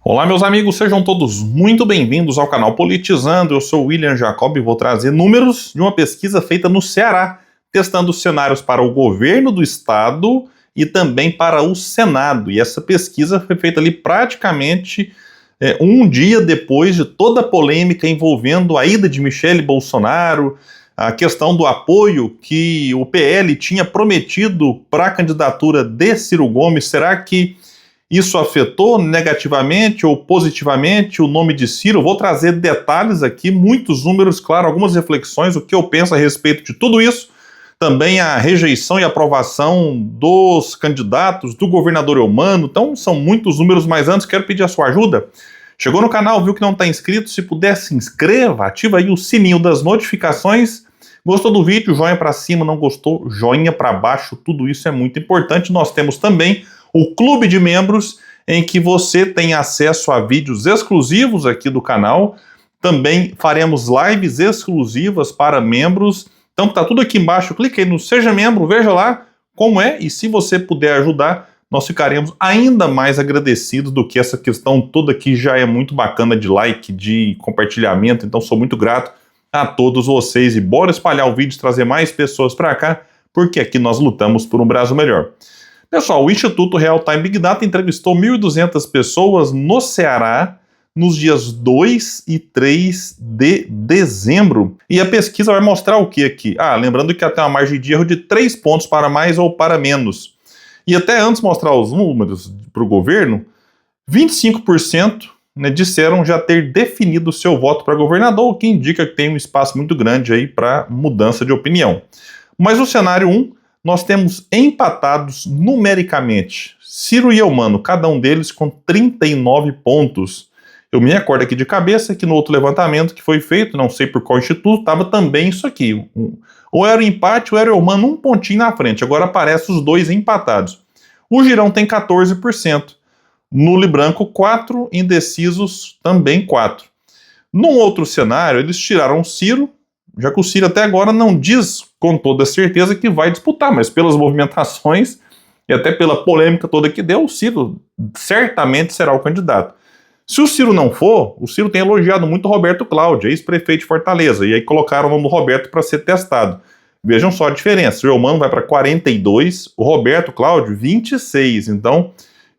Olá, meus amigos, sejam todos muito bem-vindos ao canal Politizando. Eu sou o William Jacob e vou trazer números de uma pesquisa feita no Ceará, testando cenários para o governo do estado e também para o Senado. E essa pesquisa foi feita ali praticamente um dia depois de toda a polêmica envolvendo a ida de Michele Bolsonaro, a questão do apoio que o PL tinha prometido para a candidatura de Ciro Gomes. Será que isso afetou negativamente ou positivamente o nome de Ciro? Eu vou trazer detalhes aqui, muitos números, claro, algumas reflexões, o que eu penso a respeito de tudo isso. Também a rejeição e aprovação dos candidatos, do governador Eumano. Então, são muitos números, mas antes quero pedir a sua ajuda. Chegou no canal, viu que não está inscrito? Se puder, se inscreva, ativa aí o sininho das notificações. Gostou do vídeo? Joinha para cima, não gostou? Joinha para baixo, tudo isso é muito importante. Nós temos também o clube de membros, em que você tem acesso a vídeos exclusivos aqui do canal. Também faremos lives exclusivas para membros. Então tá tudo aqui embaixo, clique aí no Seja Membro, veja lá como é, e se você puder ajudar, nós ficaremos ainda mais agradecidos do que essa questão toda que já é muito bacana de like, de compartilhamento. Então sou muito grato a todos vocês e bora espalhar o vídeo, trazer mais pessoas para cá, porque aqui nós lutamos por um Brasil melhor. Pessoal, o Instituto Real Time Big Data entrevistou 1.200 pessoas no Ceará nos dias 2 e 3 de dezembro. E a pesquisa vai mostrar o que aqui? Lembrando que até uma margem de erro de 3 pontos para mais ou para menos. E até antes de mostrar os números para o governo, 25% disseram já ter definido o seu voto para governador, o que indica que tem um espaço muito grande aí para mudança de opinião. Mas o cenário 1, nós temos empatados numericamente Ciro e Eumano, cada um deles com 39 pontos. Eu me recordo aqui de cabeça que no outro levantamento que foi feito, não sei por qual instituto, estava também isso aqui. Ou era o empate ou era o Eumano um pontinho na frente. Agora aparecem os dois empatados. O Girão tem 14%. Nulo e branco 4%, indecisos também 4%. Num outro cenário, eles tiraram o Ciro, já que o Ciro até agora não diz com toda certeza que vai disputar, mas pelas movimentações e até pela polêmica toda que deu, o Ciro certamente será o candidato. Se o Ciro não for, o Ciro tem elogiado muito o Roberto Cláudio, ex-prefeito de Fortaleza, e aí colocaram o nome do Roberto para ser testado. Vejam só a diferença, o Eumano vai para 42, o Roberto Cláudio 26, então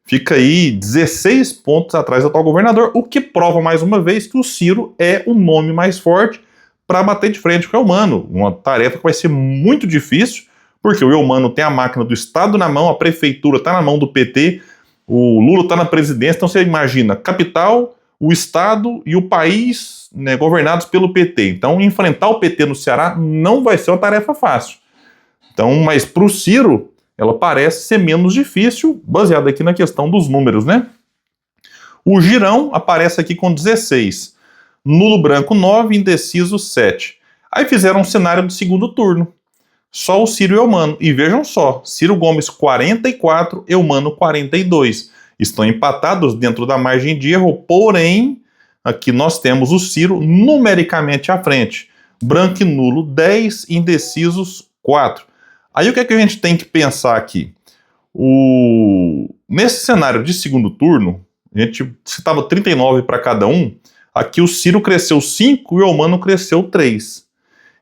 fica aí 16 pontos atrás do atual governador, o que prova mais uma vez que o Ciro é o nome mais forte para bater de frente com o Eumano, uma tarefa que vai ser muito difícil, porque o Eumano tem a máquina do Estado na mão, a prefeitura está na mão do PT, o Lula está na presidência, então você imagina, capital, o Estado e o país governados pelo PT. Então enfrentar o PT no Ceará não vai ser uma tarefa fácil. Então, mas para o Ciro, ela parece ser menos difícil, baseado aqui na questão dos números, né? O Girão aparece aqui com 16, nulo branco 9, indeciso 7. Aí fizeram um cenário do segundo turno. Só o Ciro e o Eumano. E vejam só, Ciro Gomes 44, Eumano 42. Estão empatados dentro da margem de erro, porém, aqui nós temos o Ciro numericamente à frente. Branco e nulo 10, indecisos 4. Aí o que é que a gente tem que pensar aqui? Nesse cenário de segundo turno, a gente citava 39 para cada um, aqui o Ciro cresceu 5 e o Eumano cresceu 3.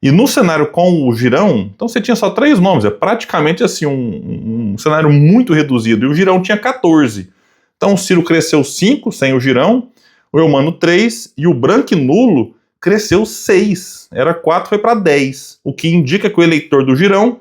E no cenário com o Girão, então você tinha só 3 nomes, é praticamente assim um cenário muito reduzido, e o Girão tinha 14. Então o Ciro cresceu 5 sem o Girão, o Eumano 3, e o branco e nulo cresceu 6, era 4, foi para 10, o que indica que o eleitor do Girão,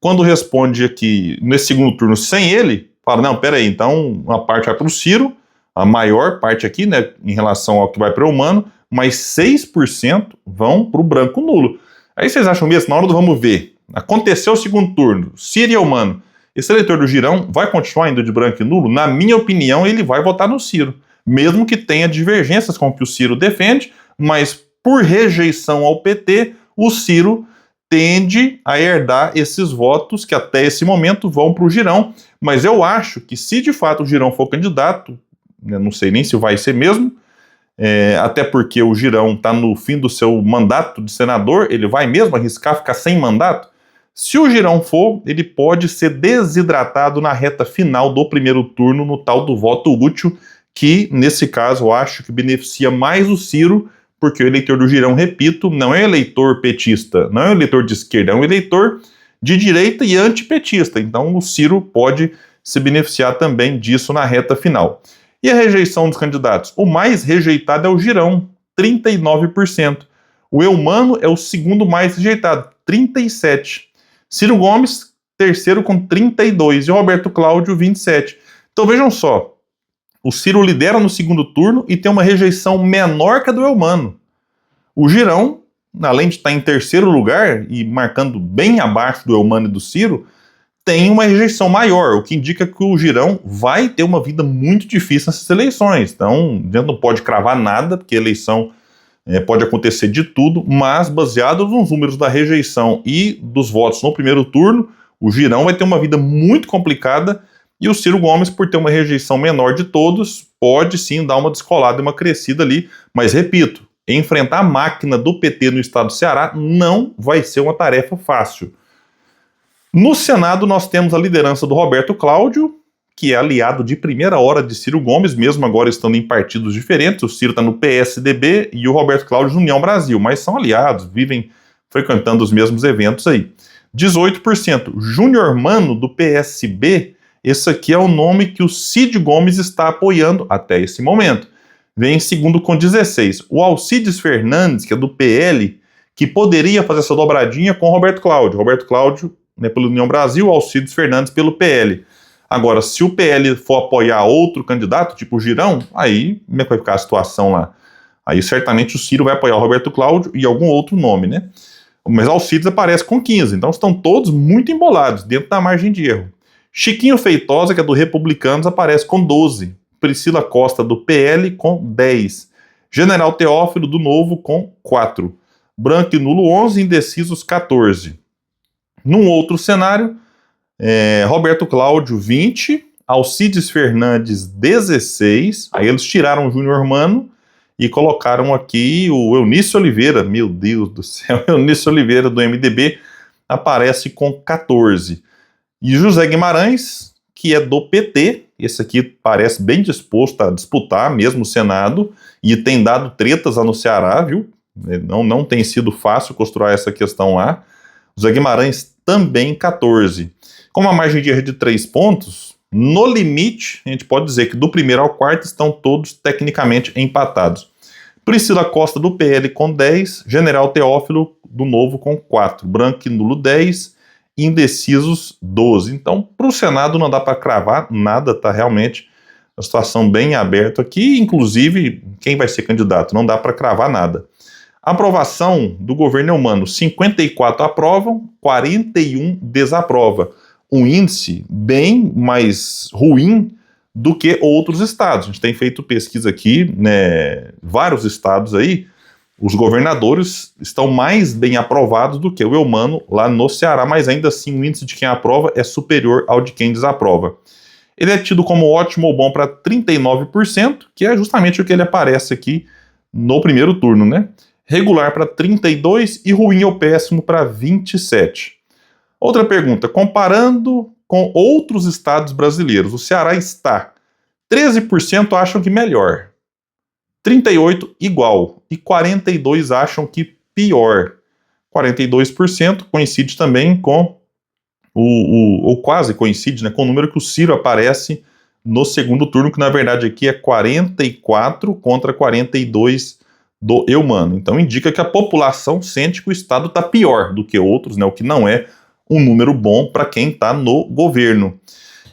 quando responde aqui nesse segundo turno sem ele, fala, não, peraí, então uma parte vai para o Ciro, a maior parte aqui, em relação ao que vai para o Eumano, mas 6% vão para o branco nulo. Aí vocês acham mesmo, na hora do vamos ver, aconteceu o segundo turno, Ciro e Eumano, esse eleitor do Girão vai continuar indo de branco e nulo? Na minha opinião, ele vai votar no Ciro, mesmo que tenha divergências com o que o Ciro defende, mas por rejeição ao PT, o Ciro tende a herdar esses votos que até esse momento vão para o Girão, mas eu acho que se de fato o Girão for candidato, não sei nem se vai ser mesmo, até porque o Girão está no fim do seu mandato de senador, ele vai mesmo arriscar ficar sem mandato? Se o Girão for, ele pode ser desidratado na reta final do primeiro turno no tal do voto útil, que, nesse caso, eu acho que beneficia mais o Ciro, porque o eleitor do Girão, repito, não é eleitor petista, não é eleitor de esquerda, é um eleitor de direita e antipetista. Então, o Ciro pode se beneficiar também disso na reta final. E a rejeição dos candidatos? O mais rejeitado é o Girão, 39%. O Eumano é o segundo mais rejeitado, 37%. Ciro Gomes, terceiro com 32%. E o Roberto Cláudio, 27%. Então vejam só, o Ciro lidera no segundo turno e tem uma rejeição menor que a do Eumano. O Girão, além de estar em terceiro lugar e marcando bem abaixo do Eumano e do Ciro, tem uma rejeição maior, o que indica que o Girão vai ter uma vida muito difícil nessas eleições. Então, a gente não pode cravar nada, porque a eleição pode acontecer de tudo, mas baseado nos números da rejeição e dos votos no primeiro turno, o Girão vai ter uma vida muito complicada e o Ciro Gomes, por ter uma rejeição menor de todos, pode sim dar uma descolada e uma crescida ali, mas repito, enfrentar a máquina do PT no estado do Ceará não vai ser uma tarefa fácil. No Senado, nós temos a liderança do Roberto Cláudio, que é aliado de primeira hora de Ciro Gomes, mesmo agora estando em partidos diferentes. O Ciro está no PSDB e o Roberto Cláudio no União Brasil, mas são aliados, vivem frequentando os mesmos eventos aí. 18%. Júnior Mano, do PSB, esse aqui é o nome que o Cid Gomes está apoiando até esse momento. Vem em segundo com 16%. O Alcides Fernandes, que é do PL, que poderia fazer essa dobradinha com o Roberto Cláudio. Roberto Cláudio, pelo União Brasil, Alcides Fernandes pelo PL. Agora, se o PL for apoiar outro candidato, tipo o Girão, aí como é que vai ficar a situação lá? Aí certamente o Ciro vai apoiar o Roberto Cláudio e algum outro nome, né? Mas Alcides aparece com 15, então estão todos muito embolados, dentro da margem de erro. Chiquinho Feitosa, que é do Republicanos, aparece com 12. Priscila Costa, do PL, com 10. General Teófilo, do Novo, com 4. Branco e Nulo, 11. Indecisos, 14. Num outro cenário, Roberto Cláudio, 20. Alcides Fernandes, 16. Aí eles tiraram o Júnior Mano e colocaram aqui o Eunício Oliveira. Meu Deus do céu, Eunício Oliveira, do MDB, aparece com 14. E José Guimarães, que é do PT, esse aqui parece bem disposto a disputar mesmo o Senado, e tem dado tretas lá no Ceará, viu? Não tem sido fácil costurar essa questão lá. José Guimarães também 14. Com uma margem de erro de 3 pontos, no limite, a gente pode dizer que do primeiro ao quarto estão todos tecnicamente empatados. Priscila Costa, do PL, com 10. General Teófilo, do Novo, com 4. Branco e Nulo, 10. Indecisos, 12. Então, para o Senado não dá para cravar nada, tá realmente a situação bem aberta aqui, inclusive quem vai ser candidato, não dá para cravar nada. Aprovação do governo Eumano, 54 aprovam, 41 desaprova. Um índice bem mais ruim do que outros estados. A gente tem feito pesquisa aqui, vários estados aí, os governadores estão mais bem aprovados do que o Eumano lá no Ceará, mas ainda assim o índice de quem aprova é superior ao de quem desaprova. Ele é tido como ótimo ou bom para 39%, que é justamente o que ele aparece aqui no primeiro turno, né? Regular para 32% e ruim ou péssimo para 27%. Outra pergunta, comparando com outros estados brasileiros, o Ceará está 13% acham que melhor, 38% igual e 42% acham que pior. 42% coincide também com ou quase coincide, com o número que o Ciro aparece no segundo turno, que na verdade aqui é 44 contra 42 do Eumano. Então indica que a população sente que o estado está pior do que outros, o que não é um número bom para quem está no governo.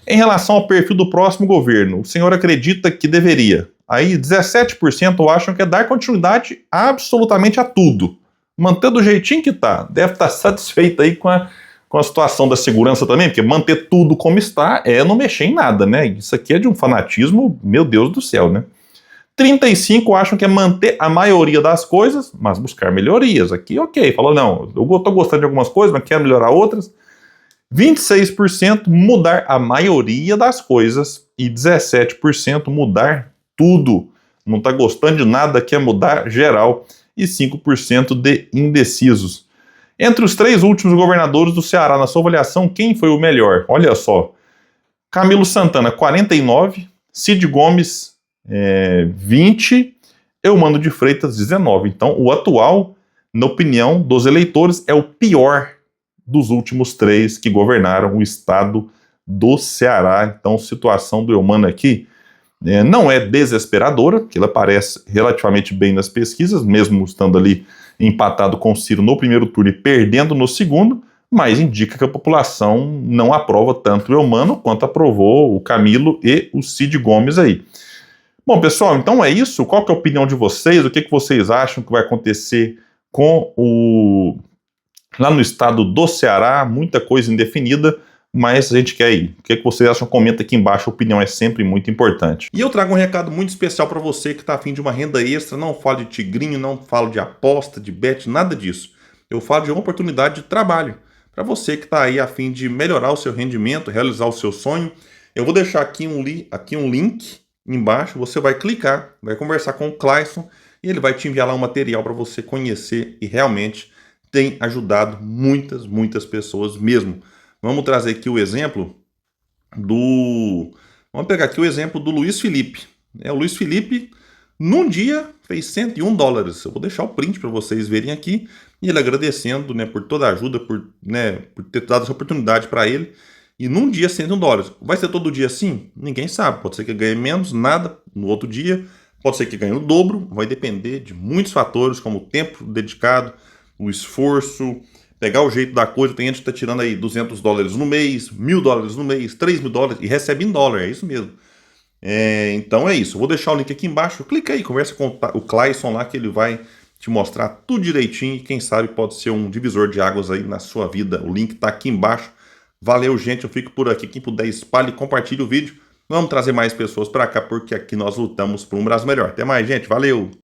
Em relação ao perfil do próximo governo, o senhor acredita que deveria? Aí 17% acham que é dar continuidade absolutamente a tudo. Manter do jeitinho que está. Deve estar satisfeito aí com a situação da segurança também, porque manter tudo como está é não mexer em nada, né? Isso aqui é de um fanatismo, meu Deus do céu, né? 35% acham que é manter a maioria das coisas, mas buscar melhorias. Aqui, ok, falou, não, eu estou gostando de algumas coisas, mas quero melhorar outras. 26% mudar a maioria das coisas e 17% mudar tudo. Não está gostando de nada, quer mudar geral. E 5% de indecisos. Entre os 3 últimos governadores do Ceará, na sua avaliação, quem foi o melhor? Olha só, Camilo Santana, 49%, Cid Gomes, 20, Eumano de Freitas 19. Então, o atual, na opinião dos eleitores, é o pior dos últimos 3 que governaram o estado do Ceará. Então, a situação do Eumano aqui não é desesperadora, que ele aparece relativamente bem nas pesquisas, mesmo estando ali empatado com o Ciro no primeiro turno e perdendo no segundo, mas indica que a população não aprova tanto o Eumano quanto aprovou o Camilo e o Cid Gomes aí. Bom, pessoal, então é isso. Qual que é a opinião de vocês? O que vocês acham que vai acontecer com lá no estado do Ceará? Muita coisa indefinida, mas a gente quer ir. O que vocês acham? Comenta aqui embaixo, a opinião é sempre muito importante. E eu trago um recado muito especial para você que está afim de uma renda extra. Não falo de tigrinho, não falo de aposta, de bet, nada disso. Eu falo de uma oportunidade de trabalho. Para você que está aí afim de melhorar o seu rendimento, realizar o seu sonho, eu vou deixar aqui um link embaixo. Você vai clicar, vai conversar com o Clayson e ele vai te enviar lá um material para você conhecer, e realmente tem ajudado muitas pessoas mesmo. Vamos trazer aqui o exemplo Vamos pegar aqui o exemplo do Luiz Felipe. O Luiz Felipe, num dia, fez $101. Eu vou deixar o print para vocês verem aqui. E ele agradecendo, né, por toda a ajuda, por ter dado essa oportunidade para ele. E num dia, $101. Vai ser todo dia assim? Ninguém sabe. Pode ser que ganhe menos, nada, no outro dia. Pode ser que ganhe o dobro. Vai depender de muitos fatores, como o tempo dedicado, o esforço, pegar o jeito da coisa. Tem gente que está tirando aí $200 no mês, $1.000 no mês, $3.000 e recebe em dólar, é isso mesmo. Então é isso. Eu vou deixar o link aqui embaixo. Clica aí, conversa com o Clayson lá, que ele vai te mostrar tudo direitinho e quem sabe pode ser um divisor de águas aí na sua vida. O link está aqui embaixo. Valeu, gente. Eu fico por aqui. Quem puder, espalhe e compartilhe o vídeo. Vamos trazer mais pessoas para cá, porque aqui nós lutamos por um Brasil melhor. Até mais, gente. Valeu!